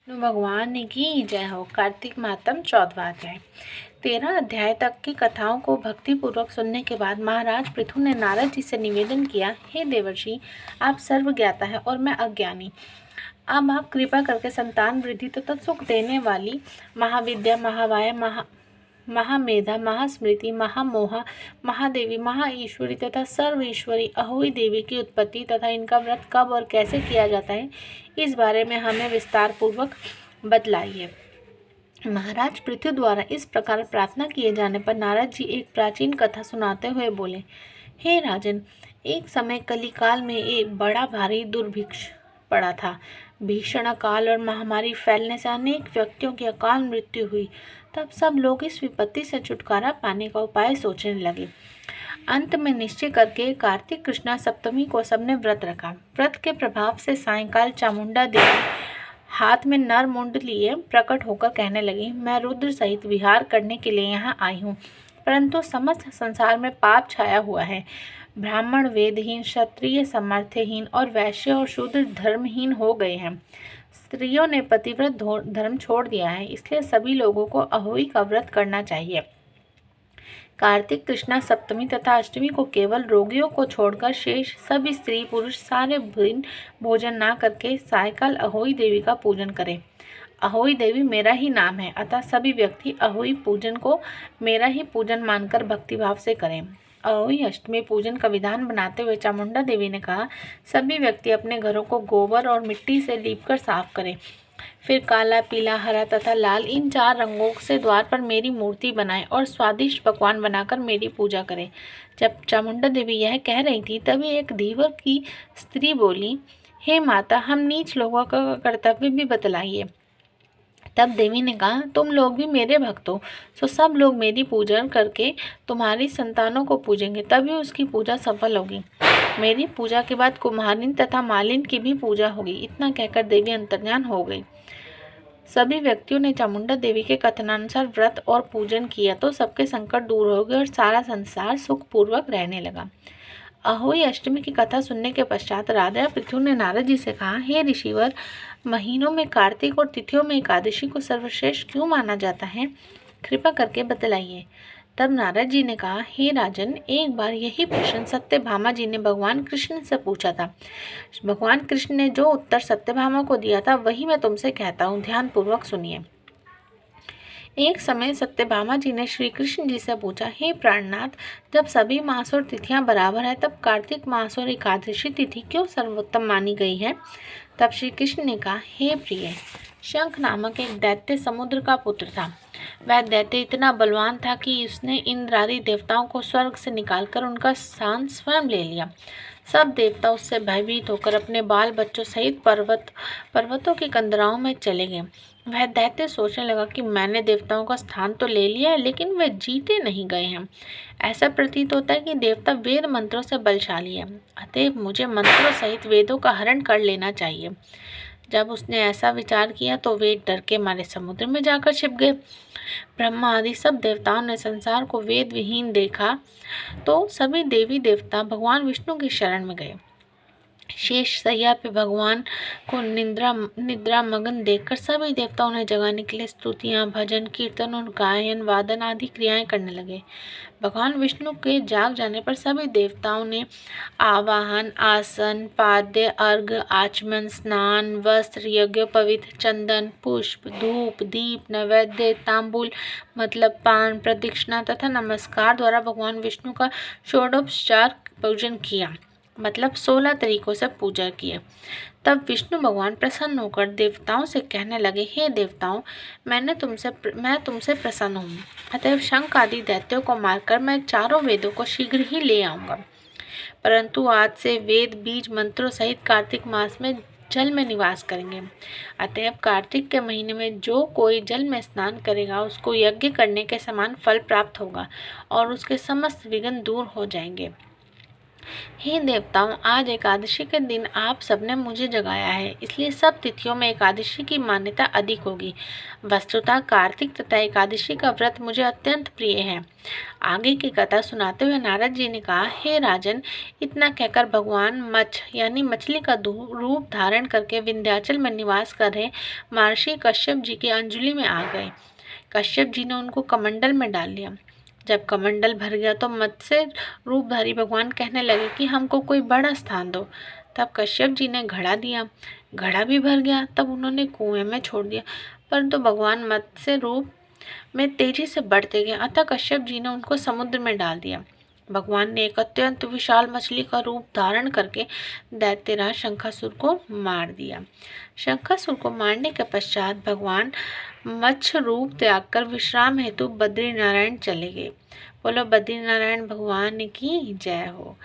भगवान की जय हो। कार्तिक मातम 14वां अध्याय। 13 अध्याय तक की कथाओं को भक्तिपूर्वक सुनने के बाद महाराज पृथु ने नारद जी से निवेदन किया, हे देवर्षि, आप सर्वज्ञाता है और मैं अज्ञानी। अब आप कृपा करके संतान वृद्धि तथा सुख देने वाली महाविद्या, महावाया, महामेधा, महास्मृति, महामोहा, महादेवी, महाईश्वरी तथा सर्व ईश्वरी अहोई देवी की उत्पत्ति तथा इनका व्रत कब और कैसे किया जाता है, इस बारे में हमें विस्तार पूर्वक बतलाइए। महाराज पृथु द्वारा इस प्रकार प्रार्थना किए जाने पर नारद जी एक प्राचीन कथा सुनाते हुए बोले, हे राजन, एक समय कलिकाल में एक बड़ा भारी दुर्भिक्ष पड़ा था। भीषण अकाल और महामारी फैलने से अनेक व्यक्तियों की अकाल मृत्यु हुई। तब सब लोग इस विपत्ति से छुटकारा पाने का उपाय सोचने लगे। अंत में निश्चय करके कार्तिक कृष्णा सप्तमी को सबने व्रत रखा। व्रत के प्रभाव से सायंकाल चामुंडा देवी हाथ में नर मुंड लिए प्रकट होकर कहने लगी, मैं रुद्र सहित विहार करने के लिए यहाँ आई हूँ, परंतु समस्त संसार में पाप छाया हुआ है। ब्राह्मण वेदहीन, क्षत्रिय सामर्थ्यहीन और वैश्य और शूद्र धर्महीन हो गए हैं। स्त्रियों ने पतिव्रत धर्म छोड़ दिया है, इसलिए सभी लोगों को अहोई का व्रत करना चाहिए। कार्तिक कृष्णा सप्तमी तथा अष्टमी को केवल रोगियों को छोड़कर शेष सभी स्त्री पुरुष सारे दिन भोजन ना करके सायकाल अहोई देवी का पूजन करें। अहोई देवी मेरा ही नाम है, अतः सभी व्यक्ति अहोई पूजन को मेरा ही पूजन मानकर भक्तिभाव से करें। अहोई अष्टमी पूजन का विधान बनाते हुए चामुंडा देवी ने कहा, सभी व्यक्ति अपने घरों को गोबर और मिट्टी से लीपकर साफ करें। फिर काला, पीला, हरा तथा लाल इन 4 रंगों से द्वार पर मेरी मूर्ति बनाएं और स्वादिष्ट पकवान बनाकर मेरी पूजा करें। जब चामुंडा देवी यह कह रही थी, तभी एक धीवर की स्त्री बोली, हे माता, हम नीच लोगों का कर्तव्य भी बतलाइए। तब देवी ने कहा, तुम लोग भी मेरे भक्त हो, सो सब लोग मेरी पूजा करके तुम्हारी संतानों को पूजेंगे, तभी उसकी पूजा सफल होगी। मेरी पूजा के बाद कुम्हारिन तथा मालिन की भी पूजा होगी। इतना कहकर देवी अंतर्ध्यान हो गई। सभी व्यक्तियों ने चामुंडा देवी के कथनानुसार व्रत और पूजन किया तो सबके संकट दूर हो गए और सारा संसार सुखपूर्वक रहने लगा। अहोई अष्टमी की कथा सुनने के पश्चात राजा पृथु ने नारद जी से कहा, हे ऋषिवर, महीनों में कार्तिक और तिथियों में एकादशी को सर्वश्रेष्ठ क्यों माना जाता है, कृपा करके बतलाइए। तब नारद जी ने कहा, हे राजन, एक बार यही प्रश्न सत्यभामा जी ने भगवान कृष्ण से पूछा था। भगवान कृष्ण ने जो उत्तर सत्यभामा को दिया था वही मैं तुमसे कहता हूँ, ध्यान पूर्वक सुनिए। एक समय सत्यभामा जी ने श्री कृष्ण जी से पूछा, हे प्राणनाथ, जब सभी मास और तिथियां बराबर है तब कार्तिक मास और एकादशी तिथि क्यों सर्वोत्तम मानी गई है। तब श्री कृष्ण ने कहा, हे प्रिय, शंख नामक एक दैत्य समुद्र का पुत्र था। वह दैत्य इतना बलवान था कि उसने इंद्र आदि देवताओं को स्वर्ग से निकालकर उनका स्थान स्वयं ले लिया। सब देवता उससे भयभीत होकर अपने बाल बच्चों सहित पर्वतों की कंदराओं में चले गए। वह दैत्य सोचने लगा कि मैंने देवताओं का स्थान तो ले लिया है, लेकिन वे जीते नहीं गए हैं। ऐसा प्रतीत होता है कि देवता वेद मंत्रों से बलशाली है, अतएव मुझे मंत्रों सहित वेदों का हरण कर लेना चाहिए। जब उसने ऐसा विचार किया तो वेद डर के मारे समुद्र में जाकर छिप गए। ब्रह्मा आदि सब देवताओं ने संसार को वेद विहीन देखा तो सभी देवी देवता भगवान विष्णु की शरण में गए। शेष सैया पे भगवान को निद्रा मगन देखकर सभी देवताओं ने जगाने के लिए स्तुतियाँ, भजन, कीर्तन और गायन वादन आदि क्रियाएं करने लगे। भगवान विष्णु के जाग जाने पर सभी देवताओं ने आवाहन, आसन, पाद्य, अर्घ्य, आचमन, स्नान, वस्त्र, यज्ञोपवीत, चंदन, पुष्प, धूप, दीप, नैवेद्य, तांबूल मतलब पान, प्रदक्षिणा तथा नमस्कार द्वारा भगवान विष्णु का षोडोपचार पूजन किया, मतलब 16 तरीकों से पूजा किए। तब विष्णु भगवान प्रसन्न होकर देवताओं से कहने लगे, हे देवताओं, मैं तुमसे प्रसन्न हूँ, अतएव शंख आदि दैत्यों को मारकर मैं चारों वेदों को शीघ्र ही ले आऊँगा। परंतु आज से वेद बीज मंत्रों सहित कार्तिक मास में जल में निवास करेंगे। अतएव कार्तिक के महीने में जो कोई जल में स्नान करेगा उसको यज्ञ करने के समान फल प्राप्त होगा और उसके समस्त विघ्न दूर हो जाएंगे। हे देवताओं, आज एकादशी के दिन आप सबने मुझे जगाया है, इसलिए सब तिथियों में एकादशी की मान्यता अधिक होगी। वस्तुतः कार्तिक तथा एकादशी का व्रत मुझे अत्यंत प्रिय है। आगे की कथा सुनाते हुए नारद जी ने कहा, हे राजन, इतना कहकर भगवान मच्छ यानी मछली का रूप धारण करके विंध्याचल में निवास कर रहे महर्षि कश्यप जी की अंजलि में आ गए। कश्यप जी ने उनको कमंडल में डाल लिया। जब कमंडल भर गया तो मत्स्य रूपधारी भगवान कहने लगे कि हमको कोई बड़ा स्थान दो। तब कश्यप जी ने घड़ा दिया, घड़ा भी भर गया। तब उन्होंने कुएं में छोड़ दिया, परंतु भगवान मत्स्य रूप में तेजी से बढ़ते गए, अतः कश्यप जी ने उनको समुद्र में डाल दिया। भगवान ने एक अत्यंत विशाल मछली का रूप धारण करके दैत्यराज शंखासुर को मार दिया। शंखासुर को मारने के पश्चात भगवान मत्स्य रूप त्याग कर विश्राम हेतु बद्रीनारायण चले गए। बोलो बद्रीनारायण भगवान की जय हो।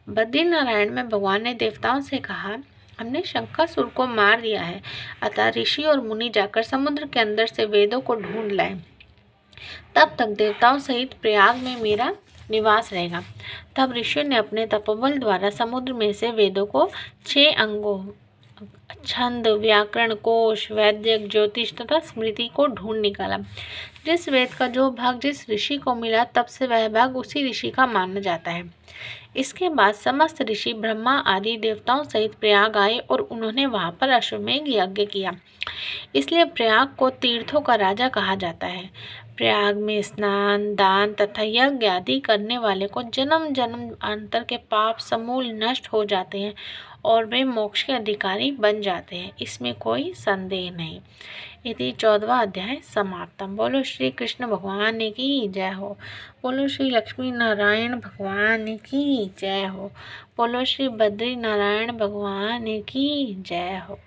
बद्रीनारायण में भगवान ने देवताओं से कहा, हमने शंखासुर को मार दिया है, अतः ऋषि और मुनि जाकर समुद्र के अंदर से वेदों को ढूंढ लाए। तब तक देवताओं सहित प्रयाग में मेरा निवास रहेगा। तब ऋषि ने अपने तपोबल द्वारा समुद्र में से वेदों को 6 अंगों छंद, व्याकरण, कोश, वैदिक, ज्योतिष तथा स्मृति को ढूंढ निकाला। जिस वेद का जो भाग जिस ऋषि को मिला, तब से वह भाग उसी ऋषि का माना जाता है। इसके बाद समस्त ऋषि ब्रह्मा आदि देवताओं सहित प्रयाग आए और उन्होंने वहां पर अश्वमेध यज्ञ किया। इसलिए प्रयाग को तीर्थों का राजा कहा जाता है। प्रयाग में स्नान, दान तथा यज्ञ आदि करने वाले को जन्म जन्म अंतर के पाप समूल नष्ट हो जाते हैं और वे मोक्ष के अधिकारी बन जाते हैं, इसमें कोई संदेह नहीं। इति 14वां अध्याय समाप्तम। बोलो श्री कृष्ण भगवान की जय हो। बोलो श्री लक्ष्मी नारायण भगवान की जय हो। बोलो श्री बद्री नारायण भगवान की जय हो।